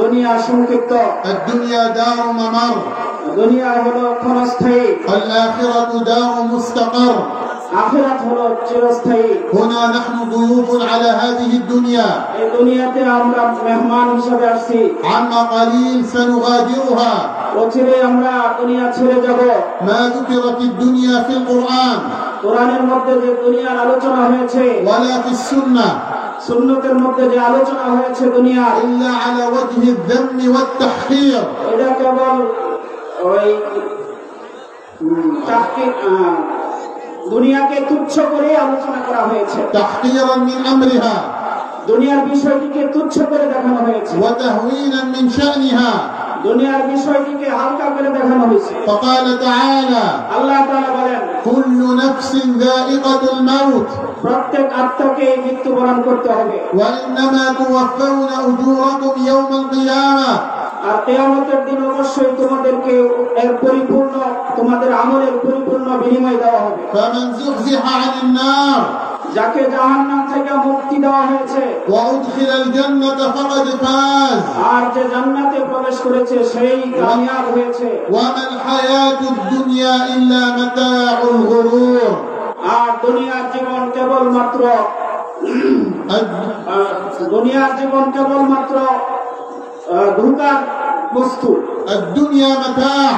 দুনিয়া সংক্ষিপ্ত। الدنيا دار ممر. দুনিয়া হলো ক্ষণস্থায়ী। الآخرة دار مستقر. আখিরাত হলো চিরস্থায়ী। هنا نحن ضيوف على هذه الدنيا. এই দুনিয়াতে আমরা মেহমান হিসেবে আসছি। عما قليل سنغادرها. অচিরেই আমরা দুনিয়া ছেড়ে যাব। ما ذكرت الدنيا في القرآن কোরআনের মধ্যে যে দুনিয়ার আলোচনা হয়েছে, ولا في السنة সুন্নতের মধ্যে যে আলোচনা হয়েছে দুনিয়া, إلا على وجه الذم والتحقير. এটা কেবল ওই দুনিয়াকে তুচ্ছ করে আলোচনা করা হয়েছে। تحقيرا من أمرها দুনিয়ার বিষয়টিকে তুচ্ছ করে দেখানো হয়েছে। وتهوينا من شأنها. দুনিয়ার বিষয়টিকে হালকা করে দেখানো হয়েছে। فقال تعالى আল্লাহ তাআলা বলেন, كل نفس ذائقة الموت প্রত্যেক আত্মাকে মৃত্যুবরণ করতে হবে। وإنما توفون أجوركم يوم القيامة. আর কিয়ামতের দিন অবশ্যই তোমাদেরকে এর পরিপূর্ণ, তোমাদের আমলের পরিপূর্ণ বিনিময় দেওয়া হবে। فمن زحزح عن النار যাকে জাহান্নাম থেকে মুক্তি দেওয়া হয়েছে, وأدخل الجنة فقد فاز. আর যে জান্নাতে প্রবেশ করেছে সেই কামিয়াব হয়েছে। وما الحياة الدنيا إلا متاع الغرور. আর দুনিয়ার জীবন কেবলমাত্র ধোঁকার বস্তু। الدنيا متاع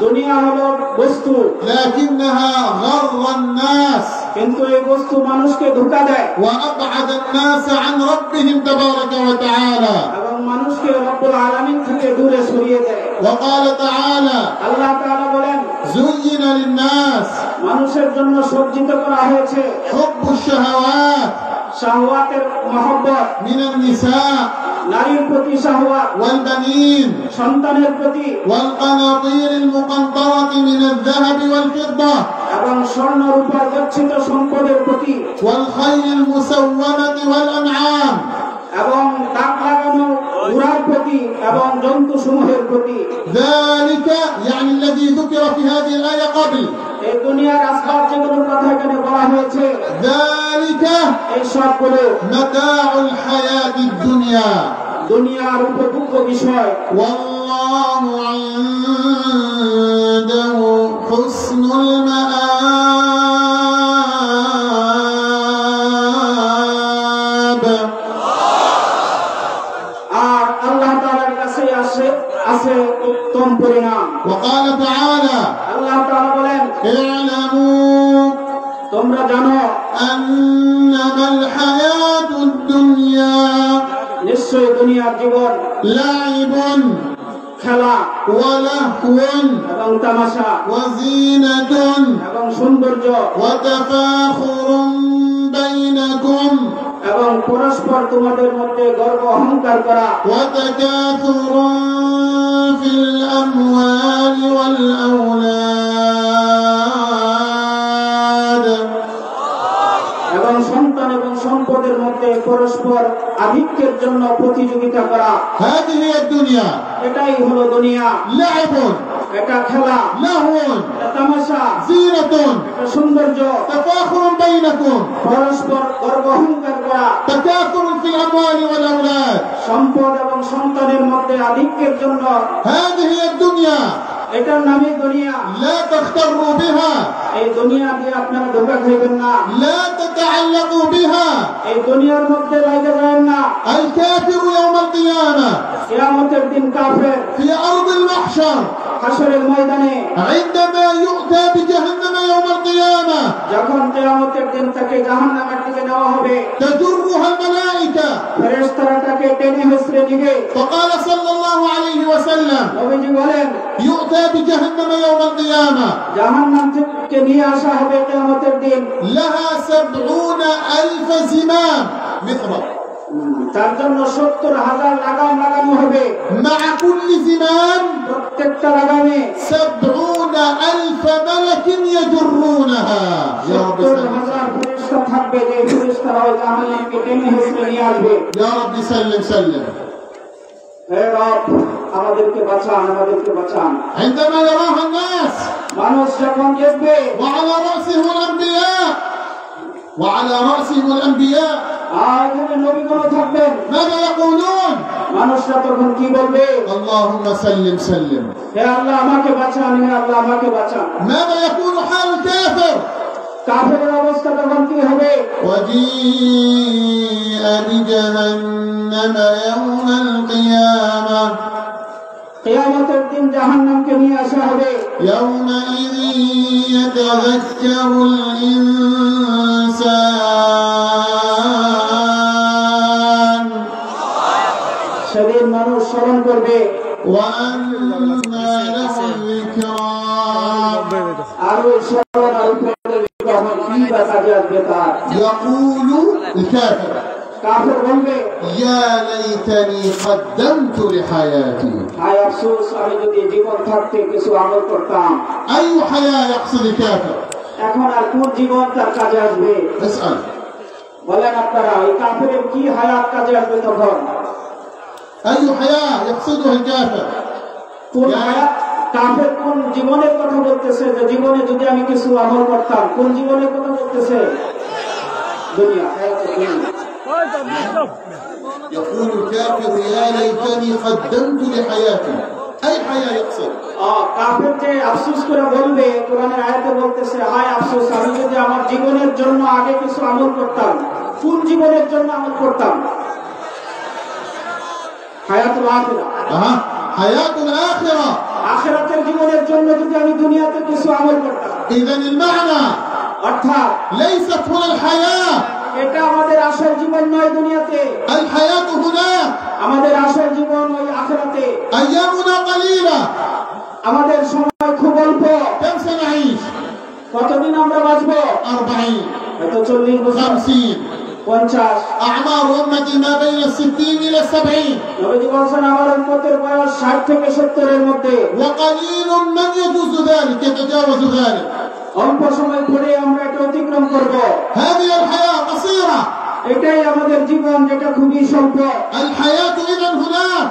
দুনিয়া হলো বস্তু, لكنها غر الناس কিন্তু এই বস্তু মানুষকে ধোঁকা দেয় وأبعد الناس عن ربهم تبارك وتعالى. এবং মানুষকে রব্বুল আলামিন থেকে দূরে সরিয়ে দেয়। وقال تعالى আল্লাহ তাআলা বলেন, زين للناس মানুষের জন্য সজ্জিত করা হয়েছে حب الشهوات শাহওয়াতের মহব্বত, من النساء নারীর প্রতি শাহওয়াত, والبنين সন্তানের প্রতি, والقناطير المقنطرة من الذهب والفضة এবং স্বর্ণ রূপা গচ্ছিত সম্পদের প্রতি, والخيل المسومة والأنعام. এবং দাগ লাগানো ঘোড়ার প্রতি এবং জন্তু সমূহের প্রতি। ذلك يعني الذي ذكر في هذه الآية قبل. এই দুনিয়ার আসবাব যেগুলোর কথা এখানে বলা হয়েছে, ذلك এই সবগুলো متاع الحياة الدنيا. দুনিয়ার উপভোগ্য বিষয়। والله عنده حسن المآب. আর আল্লাহ তাআলার কাছে আছে উত্তম পরিণাম। وقال تعالى আল্লাহ তাআলা বলেন, اعلموا তোমরা জানো أنما الحياة الدنيا নিশ্চয় দুনিয়ার জীবন لعب খেলা ولهو এবং তামাশা وزينة এবং সৌন্দর্য وتفاخر بينكم এবং পরস্পর তোমাদের মধ্যে গর্ব অহংকার করা, وتكاثر في الأموال والأولاد. এবং সন্তান এবং সম্পদের মধ্যে পরস্পর আধিক্যের জন্য প্রতিযোগিতা করা। هذه هي الدنيا. এটাই হলো দুনিয়া। لعب এটা খেলা, لهو এটা তামাশা, زينة এটা সৌন্দর্য, تفاخر بينكم পরস্পর গর্ব অহংকার করা, تكاثر في الأموال والأولاد. সম্পদ এবং সন্তানের মধ্যে আধিক্যের জন্য। هذه هي الدنيا. এটার নামই দুনিয়া। لا تغتروا بها. এই দুনিয়া দিয়ে আপনারা ধোঁকা খাইবেন না, لا تتعلقوا بها. এই দুনিয়ার মধ্যে লাগে যাবেন না। الكافر يوم القيامة কিয়ামতের দিন কাফের في أرض المحشر হাসরের ময়দানে عندما يؤتى بجهنم يوم القيامة যখন কিয়ামতের দিন তাকে জাহান্নামের দিকে নেওয়া হবে, تجرها الملائكة. ফেরেশতারা তাকে টেনে হেঁচড়ে নিবে। فقال صلى الله عليه وسلم নবীজি বলেন, يؤتى بجهنم يوم القيامة জাহান্নাম থেকে নিয়ে আসা হবে কিয়ামতের দিন, لها 70,000 زمام مطرق. তার জন্য 70,000 লাগাম লাগানো হবে। مع كل زمام প্রত্যেকটা লাগামে 70,000 ملك يجرونها. يا رب سلم 70,000 ফেরেশতা থাকবে, যে ফেরেশতারা ওই জাহান্নামকে টেনে হেঁচড়ে নিয়ে আসবে। يا رب سلم سلم. হে রব, আমাদেরকে বাঁচান, আমাদেরকে বাঁচান। عندما يراها الناس মানুষ যখন দেখবে, وعلى رأسهم الأنبياء وعلى رأسهم الأنبياء এখানে নবীগণ থাকবেন। ماذا يقولون؟ মানুষরা তখন কি বলবে? اللهم سلم سلم. হে আল্লাহ আমাকে বাঁচান, হে আল্লাহ আমাকে বাঁচান। ماذا يكون حال الكافر؟ কাফেরের অবস্থা তখন কি হবে? وجيء بجهنم يوم القيامة কিয়ামতের দিন জাহান্নামকে নিয়ে আসা হবে। يومئذ يتذكر الإنسان সেদিন মানুষ স্মরণ করবে وأنى له الذكرى আর ওই স্মরণ আর উপরে যখন কি বা কাজে আসবে তার। يقول الكافر কাফের বলবে يا ليتني قدمت لحياتي. হায় আফসোস আমি যদি জীবন থাকতে কিছু আমল করতাম। أي حياة يقصد الكافر؟ এখন আর কোন জীবন তার কাজে আসবে? اسأل. বলেন আপনারা এই কাফেরের কি হায়াত কাজে আসবে তখন? أي حياة يقصدها الكافر؟ কোন হায়াত? কাফের কোন জীবনের কথা বলতেছে? যে জীবনে যদি আমি কিছু আমল করতাম, কোন জীবনের কথা বলতেছে? দুনিয়া, হায়াতুল দুনিয়া। يقول الكافر يا ليتني قدمت لحياتي. أي حياة يقصد؟ কাফের যে আফসোস করে বলবে, কোরআনের আয়াতে বলতেছে হায় আফসোস আমি যদি আমার জীবনের জন্য আগে কিছু আমল করতাম। কোন জীবনের জন্য আমল করতাম? হায়াতুল আখিরা। حياة الآخرة. আখিরাতের জীবনের জন্য যদি আমি দুনিয়াতে কিছু আমল করতাম। إذن المعنى অর্থাৎ ليست هنا الحياة. এটা আমাদের আসল জীবন নয় দুনিয়াতে। الحياة هناك. আমাদের আসল জীবন ওই আখিরাতে। أيامنا قليلة. আমাদের সময় খুব অল্প। كم سنعيش؟ কতদিন আমরা বাঁচবো? 40 হয়তো 40 বছর, 50. 50। أعمار أمتي ما بين 60 إلى 70. নবীজি বলেন আমার উম্মতের বয়স 60 থেকে 70 এর মধ্যে। وقليل من يجوز ذلك يتجاوز ذلك. অল্প সময় পরে আমরা এটা অতিক্রম করব। هذه الحياة قصيرة. এটাই আমাদের জীবন, যেটা খুবই স্বল্প। الحياة إذا هناك.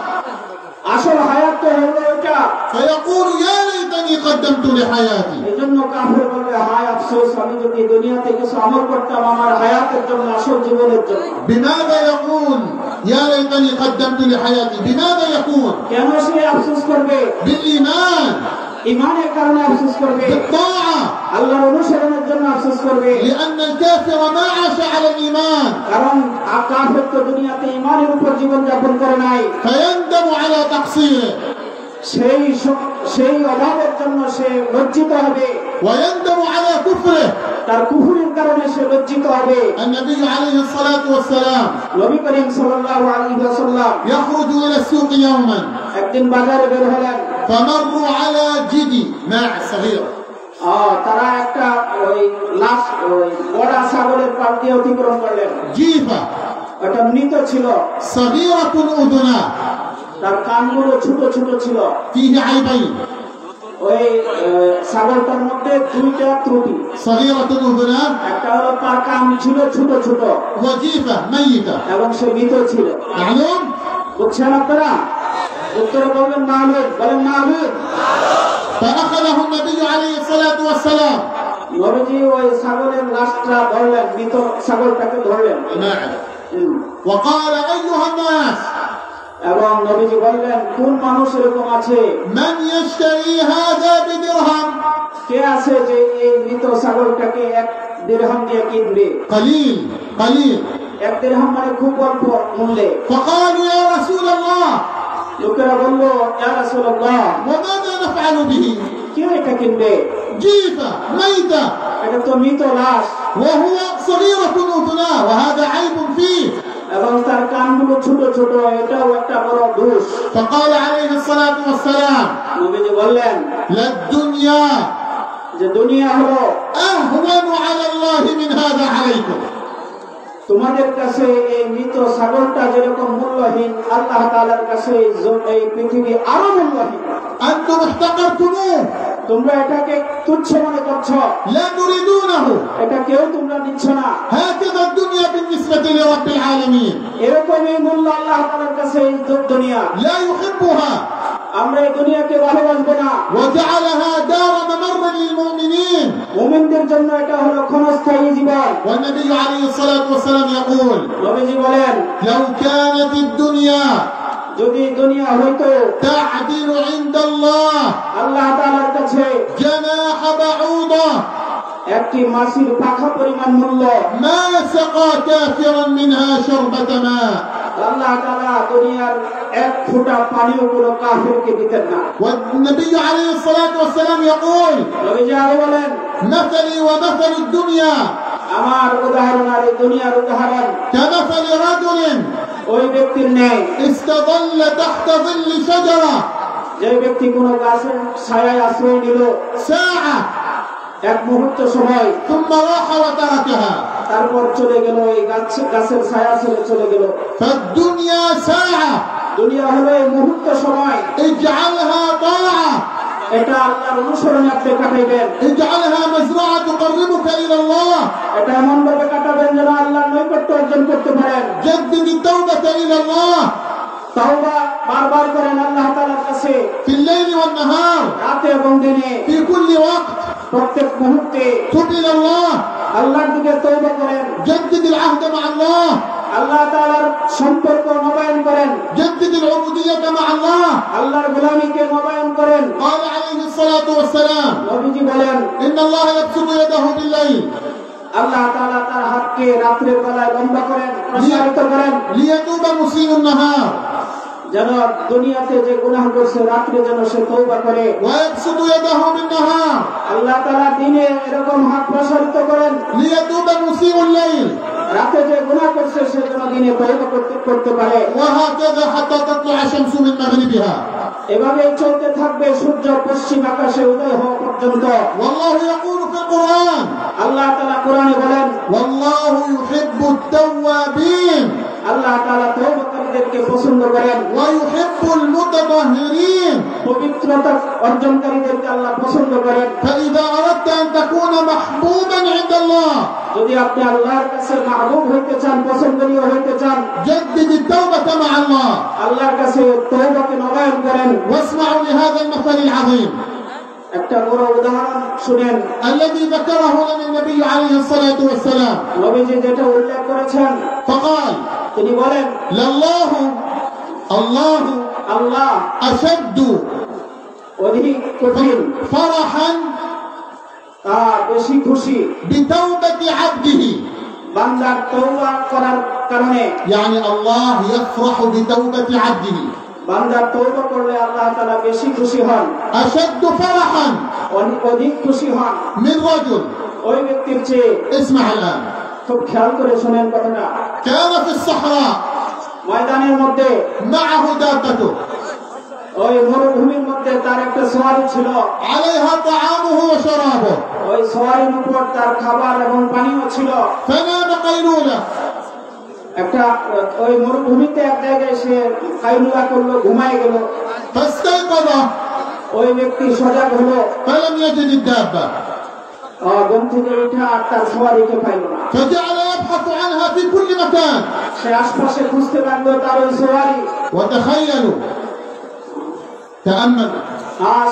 আসল হায়াত তো হলো এটা। فيقول يا ليتني قدمت لحياتي. এজন্য কাফের বলে হায় আফসোস আমি যদি দুনিয়াতে কিছু আমল করতাম আমার হায়াতের জন্য, আসল জীবনের জন্য। بماذا يقول يا ليتني قدمت لحياتي؟ بماذا يكون؟ কেন সে আফসোস করবে? بالإيمان. ঈমানের কারণে আফসোস করবে, بالطاعة. আল্লাহর অনুসরণের জন্য আফসোস করবে। لأن الكافر ما عاش على الإيمان কারণ কাফের তো দুনিয়াতে ঈমানের উপর জীবন যাপন করে নাই। فيندم على تقصيره সেই অভাবের জন্য সে লজ্জিত হবে। ويندم على كفره. তার কুফরির কারণে সে লজ্জিত হবে। النبي عليه الصلاة والسلام নবী করিম সাল্লাল্লাহু আলাইহি ওয়াসাল্লাম يخرج إلى السوق يوما একদিন বাজারে বের হলেন। فمروا على جدي ماعز صغير. তারা একটা ওই বড় ছাগলের পাশ দিয়ে অতিক্রম করলেন। جيفة ওটা মৃত ছিল, صغيرة أذناه তার কানগুলো ছোট ছোট ছিল। فيه عيبين. ওই ছাগলটার মধ্যে দুইটা ত্রুটি। صغيرة أذناه একটা হলো তার কান ছিল ছোট ছোট وجيفة ميتة. এবং সে মৃত ছিল। معلوم؟ বুঝছেন আপনারা? উত্তরে বলবেন মাহলুদ, বলেন মাহলুদ। فأخذه النبي عليه الصلاة والسلام নবীজি ওই ছাগলের লাশটা ধরলেন, মৃত ছাগলটাকে ধরলেন। ماعز وقال أيها الناس এবং নবীজি বললেন কোন মানুষ এরকম আছে, من يشتري هذا بدرهم؟ কে আছে যে এই মৃত ছাগলটাকে 1 দিরহাম দিয়ে কিনবে? قليل قليل. 1 দিরহাম মানে খুব অল্প মূল্যে। فقالوا يا رسول الله লোকেরা বলল ইয়া রাসূলুল্লাহ وماذا نفعل به؟ কে এটা কিনবে? جيفة ميتة এটা তো মৃত লাশ وهو صغيرة أذناه وهذا عيب فيه. এবং তার কানগুলো ছোট ছোট, এটাও একটা বড় দোষ। فقال عليه الصلاة والسلام নবীজি বললেন للدنيا যে দুনিয়া হলো أهون على الله من هذا عليكم. তোমাদের কাছে এই মৃত ছাগলটা যেরকম মূল্যহীন, আল্লাহ তাআলার কাছে এই পৃথিবী আরো মূল্যহীন। أنتم احتقرتموه তোমরা এটাকে তুচ্ছ মনে করছো, لا تريدونه. এটা কেউ তোমরা নিচ্ছ না। هكذا الدنيا بالنسبة لرب العالمين এরকমই মূল্য আল্লাহ তাআলার কাছে এই দুনিয়া। لا يحبها. আমরা এই দুনিয়াকে ভালোবাসবো না। وجعلها دار ممر للمؤمنين. মুমিনদের জন্য এটা হলো ক্ষণস্থায়ী জীবন। والنبي عليه الصلاة والسلام يقول নবীজি বলেন, لو كانت الدنيا যদি দুনিয়া হইতো تعدل عند الله আল্লাহ তাআলার কাছে جناح بعوضة একটি মাছির পাখা পরিমাণ মূল্য, ما سقى كافرا منها شربة ماء. আল্লাহ তাআলা দুনিয়ার এক ফোঁটা পানিও কোনো কাফিরকে দিতেন না। والنبي عليه الصلاة والسلام يقول নবীজি আরো বলেন, مثلي ومثل الدنيا আমার উদাহরণ আর এই দুনিয়ার উদাহরণ كمثل رجل ওই ব্যক্তির নেই استظل تحت ظل شجرة যে ব্যক্তি কোনো গাছের ছায়ায় আশ্রয় নিল ساعة এক মুহূর্ত সময়, ثم راح وتركها. তারপর চলে গেল, এই গাছের ছায়া ছেড়ে চলে গেল। فالدنيا ساعة দুনিয়া হলো এই মুহূর্ত সময়, اجعلها طاعة এটা আল্লাহর অনুসরণে আপনি কাটাইবেন। اجعلها مزرعة تقربك إلى الله. এটা এমন ভাবে কাটাবেন যেন আল্লাহর নৈকট্য অর্জন করতে পারেন। جدد التوبة إلى الله তাওবা বারবার করেন আল্লাহ তাআলার কাছে, في الليل والنهار রাতে এবং দিনে, في كل وقت. প্রত্যেক মুহূর্তে تب إلى الله. আল্লাহর দিকে তওবা করেন। جدد العهد مع الله. আল্লাহ তাআলার সম্পর্ক নবায়ন করেন। جدد العبودية مع الله. আল্লাহর গোলামীকে নবায়ন করেন। قال عليه الصلاة والسلام নবীজি বলেন, إن الله يبسط يده بالليل আল্লাহ তাআলা তার হাতকে রাতের বেলায় লম্বা করেন, প্রসারিত করেন, ليتوب مسيء النهار যেন দুনিয়াতে যে গুনাহ করছে রাত্রে যেন সে তওবা করে। ويبسط يده بالنهار আল্লাহ তাআলা দিনে এরকম হাত প্রসারিত করেন, ليتوب مسيء الليل. রাতে যে গুনাহ করছে সে যেন দিনে তওবা করতে পারে। وهكذا حتى تطلع الشمس من مغربها. এভাবেই চলতে থাকবে সূর্য পশ্চিম আকাশে উদয় হওয়া পর্যন্ত। والله يقول في القرآن আল্লাহ তাআলা কোরআনে বলেন, والله يحب التوابين আল্লাহ তাআলা তওবাকারীদেরকে পছন্দ করেন, ويحب المتطهرين. পবিত্রতা অর্জনকারীদেরকে আল্লাহ পছন্দ করেন। فإذا أردت أن تكون محبوبا عند الله যদি আপনি আল্লাহর কাছে মাহবুব হইতে চান, পছন্দনীয় হইতে চান, جدد التوبة مع الله. আল্লাহর কাছে তওবাকে নবায়ন করেন। واسمعوا لهذا المثل العظيم একটা বড় উদাহরণ শুনেন, الذي ذكره لنا النبي عليه الصلاة والسلام. নবীজি যেটা উল্লেখ করেছেন, فقال তিনি বলেন, لله الله আল্লাহ أشد অধিক কঠিন, فرحا বেশি খুশি بتوبة عبده. বান্দার তওবা করার কারণে। يعني الله يفرح بتوبة عبده. বান্দার তওবা করলে আল্লাহ তাআলা বেশি খুশি হন, أشد فرحا অধিক খুশি হন من رجل. ওই ব্যক্তির চেয়ে। اسمع الآن. খুব খেয়াল করে শোনেন কথাটা। كان في الصحراء ময়দানের মধ্যে, معه دابته ওই মরুভূমির মধ্যে তার একটা সওয়ারি ছিল, عليها طعامه وشرابه ওই সওয়ারির উপর তার খাবার এবং পানীয় ছিল। فنام قيلولة. একটা ওই মরুভূমিতে এক জায়গায় সে কাইলুলা করলো, ঘুমায় গেল। فاستيقظ ওই ব্যক্তি সজাগ হলো, فلم يجد الدابة ঘুম থেকে উঠে আর তার সওয়ারিকে পাইল না। فجعل يبحث عنها في كل مكان. সে আশপাশে খুঁজতে লাগলো তার ওই সওয়ারি। وتخيلوا تأمل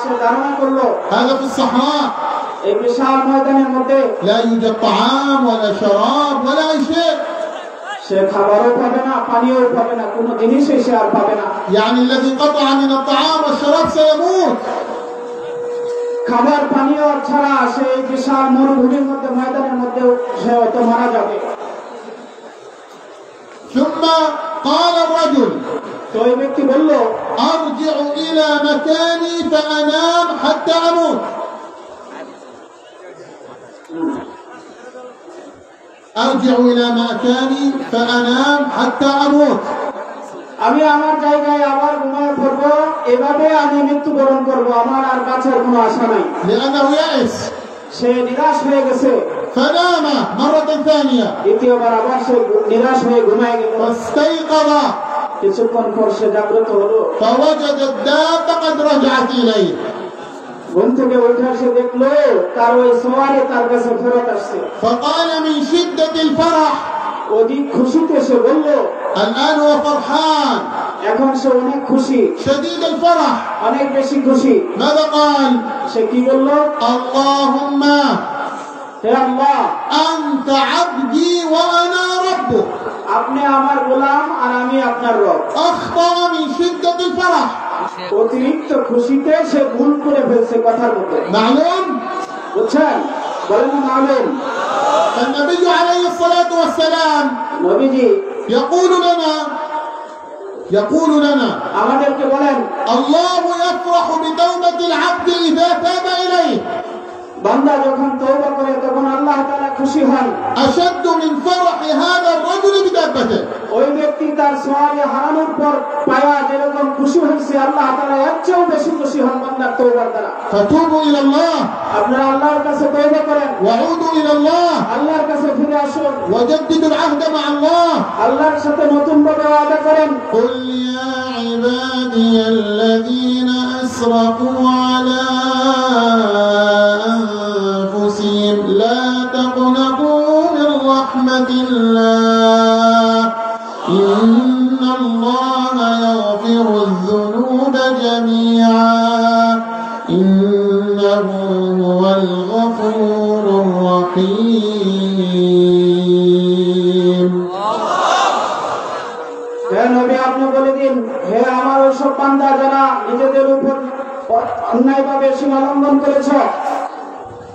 সে ধারণা করলো هذا في الصحراء এই বিশাল ময়দানের মধ্যে لا يوجد طعام ولا شراب ولا أي شيء. সে খাবারও পাবে না, পানিও পাবে না, কোনো জিনিসই সে আর পাবে না। يعني الذي قطع من الطعام والشراب سيموت. খাবার পানীয় ছাড়া সে এই বিশাল মরুভূমির মধ্যে, ময়দানের মধ্যে সে হয়তো মারা যাবে। ثم قال الرجل তো ওই ব্যক্তি বলল, أرجع إلى مكاني فأنام حتى أموت. أرجع إلى مكاني فأنام حتى أموت. আমি আমার জায়গায় আবার ঘুমায় পড়বো, এভাবে আমি মৃত্যুবরণ করবো, আমার আর বাঁচার কোনো আশা নাই। لأنه يأس. সে নিরাশ হয়ে গেছে। فنام مرة ثانية দ্বিতীয়বার আবার সে নিরাশ হয়ে ঘুমায় গেল। فاستيقظ কিছুক্ষণ পর সে জাগ্রত হলো, فوجد الدابة قد رجعت إليه. ঘুম থেকে উঠে সে দেখলো তার ওই সওয়ারি তার কাছে ফেরত আসছে। فقال من شدة الفرح অধিক খুশিতে সে বলল, الآن هو فرحان এখন সে অনেক খুশি, شديد الفرح. অনেক বেশি খুশি। ماذا قال؟ সে কি বলল? اللهم হে আল্লাহ, أنت عبدي وأنا ربك. আপনি আমার গোলাম আর আমি আপনার রব। أخطأ من شدة الفرح. অতিরিক্ত খুশিতে সে ভুল করে ফেলছে কথার মতো। معلوم؟ বুঝছেন? বলেন না মালুম? النبي عليه الصلاة والسلام নবীজি يقول لنا আমাদেরকে বলেন, الله يفرح بتوبة العبد إذا تاب إليه বান্দা যখন তওবা করে তখন আল্লাহ তাআলা খুশি হন أشد من فرح هذا الرجل بدابته. ওই ব্যক্তি তার সোয়ালে হারানোর পর পায়া যেরকম খুশি হয়েছে, আল্লাহ তাআলা এর চেয়েও বেশি খুশি হন বান্দার তওবার দ্বারা। فتوبوا إلى الله আপনারা আল্লাহর কাছে তওবা করেন, وعودوا إلى الله আল্লাহর কাছে ফিরে আসুন, وجددوا العهد مع الله. আল্লাহর সাথে নতুন ভাবে ওয়াদা করেন। قل يا عبادي الذين أسرفوا على أنفسهم لا تقنطوا من رحمة الله إن الله يغفر الذنوب جميعا إنه هو الغفور الرحيم. হে নবী, আপনি বলে দিন, হে আমার ওইসব বান্দা যারা নিজেদের উপর অন্যায়ভাবে সীমা লঙ্ঘন করেছ,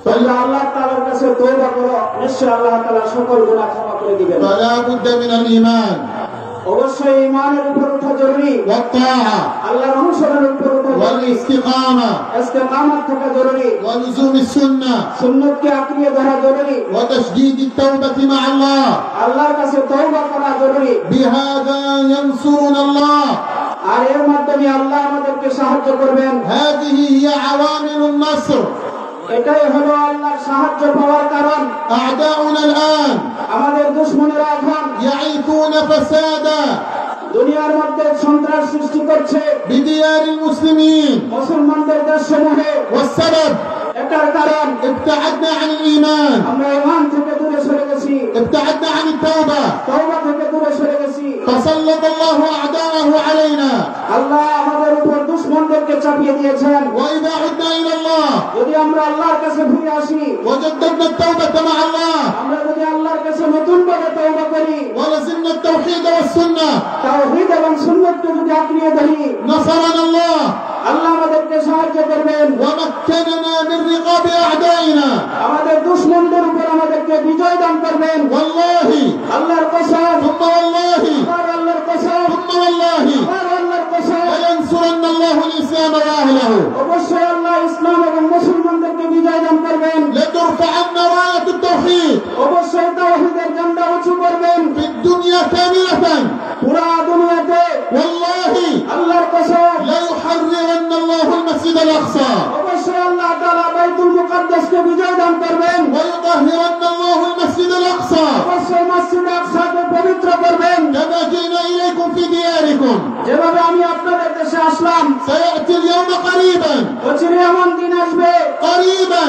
তোমরা আল্লাহ তাআলার কাছে তওবা করো, নিশ্চয় আল্লাহ তাআলা সকল গুনাহ ক্ষমা করে দিবেন। فلا بد من الإيمان অবশ্যই ঈমানের উপর ওঠা জরুরি, والطاعة আল্লাহর অনুসরণের উপর ওঠা জরুরি, والاستقامة ইস্তেকামত থাকা জরুরি, ولزوم السنة সুন্নতকে আঁকড়িয়ে ধরা জরুরি, وتشديد التوبة مع الله. আল্লাহর কাছে তওবা করা জরুরি। بهذا ينصرنا الله. আর এর মাধ্যমে আল্লাহ আমাদেরকে সাহায্য করবেন। هذه هي عوامل النصر. এটাই হলো আল্লাহর সাহায্য পাওয়ার কারণ। أعداؤنا الآن আমাদের দুশমনেরা এখন يعيثون فسادا দুনিয়ার মধ্যে সন্ত্রাস সৃষ্টি করছে بديار المسلمين. মুসলমানদের দেশসমূহে। والسبب এটার কারণ ابتعدنا عن الإيمان، আমরা ঈমান থেকে দূরে সরে গেছি, ابتعدنا عن التوبة، তওবা থেকে দূরে সরে গেছি। فسلط الله أعداءه علينا. আল্লাহ আমাদের উপর দুশমনদেরকে চাপিয়ে দিয়েছেন। وإذا عدنا إلى الله যদি আমরা আল্লাহর কাছে ফিরে আসি, وجددنا التوبة مع الله আমরা যদি আল্লাহর কাছে নতুন ভাবে তওবা করি, ولزمنا التوحيد والسنة তাওহীদ এবং সুন্নাতকে যদি আঁকড়িয়ে ধরি, نصرنا الله আল্লাহ আমাদেরকে সাহায্য করবেন, ومكننا من رقاب أعدائنا. আমাদের দুশমনদের উপর আমাদেরকে বিজয় দান করবেন। والله আল্লাহর কসম, ثم والله আর আল্লাহর কসম, ثم والله আর আল্লাহর কসম, لينصرن الله الإسلام وأهله. অবশ্যই আল্লাহ ইসলাম এবং মুসলমানদেরকে বিজয় দান করবেন। لترفعن راية التوحيد অবশ্যই তাওহীদের ঝান্ডা উঁচু করবেন في الدنيا كاملة. পুরা দুনিয়াতে। والله আল্লাহর কসম, لا يحررن الله المسجد الأقصى অবশ্যই আল্লাহ তাআলা বাইতুল মুকাদ্দাসকে বিজয় দান করবেন। ويطهرن الله المسجد الأقصى অবশ্যই মসজিদ আকসাকে পবিত্র করবেন। كما جئنا إليكم في دياركم. যেভাবে আমি আপনাদের দেশে আসলাম, سيأتي اليوم قريبا অচিরে এমন দিন আসবে, قريبا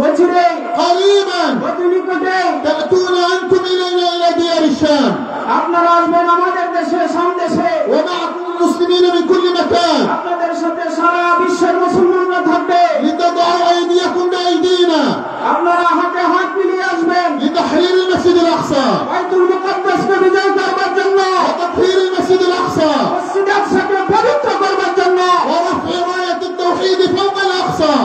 অচিরে قريبا অতি নিকটে تأتون أنتم إلينا إلى ديار الشام আপনারা আসবেন আমাদের দেশে, সামদেশে। ومعكم المسلمين من كل مكان আপনাদের সাথে সারা বিশ্বের মুসলমানরা থাকবে। لتضعوا أيديكم بأيدينا আপনারা হাতে হাত মিলিয়ে আসবেন لتحرير المسجد الأقصى বাইতুল মুকাদ্দাসকে বিজয় করবার জন্য, وتطهير المسجد الأقصى মসজিদ আকসাকে পবিত্র করবার জন্য, ورفع راية التوحيد فوق الأقصى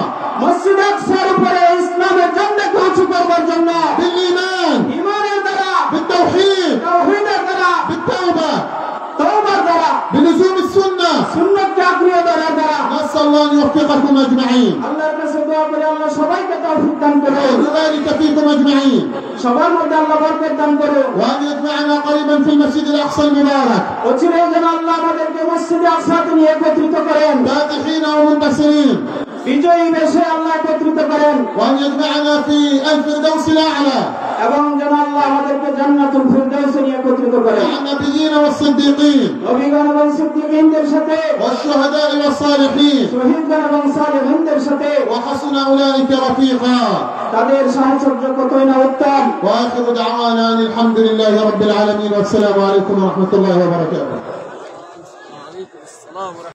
মসজিদ আকসার উপরে ইসলামের ঝান্ডাকে উঁচু করবার জন্য, بالإيمان ঈমানের দ্বারা, بالتوحيد তাওহীদের দ্বারা, بالتوبة তওবার দ্বারা, بلزوم السنة. সুন্নাতকে আঁকড়িয়ে ধরার দ্বারা। نسأل الله أن يوفقكم أجمعين আল্লাহর কাছে দোয়া করে আল্লাহ সবাইকে তৌফিক দান করুন, ويبارك فيكم أجمعين সবার মধ্যে আল্লাহ বরকত দান করুন। وأن يجمعنا قريبا في المسجد الأقصى المبارك অচিরে যেন আল্লাহ আমাদেরকে মসজিদে আকসাতে নিয়ে একত্রিত করেন, فاتحين ومنتصرين، বিজয়ী বেশে আল্লাহ একত্রিত করেন, وأن يجمعنا في الفردوس الأعلى এবং যেন আল্লাহ আমাদেরকে জান্নাতুল ফিরদাউসে নিয়ে একত্রিত করেন, مع النبيين والصديقين নবীগণ এবং সিদ্দিকীনদের সাথে, والشهداء والصالحين শহীদগণ এবং সালেহিনদের সাথে। وحسن أولئك رفيقا. তাদের সাহচর্য কতই না উত্তম। وآخر دعوانا أن الحمد لله رب العالمين والسلام عليكم ورحمة الله وبركاته.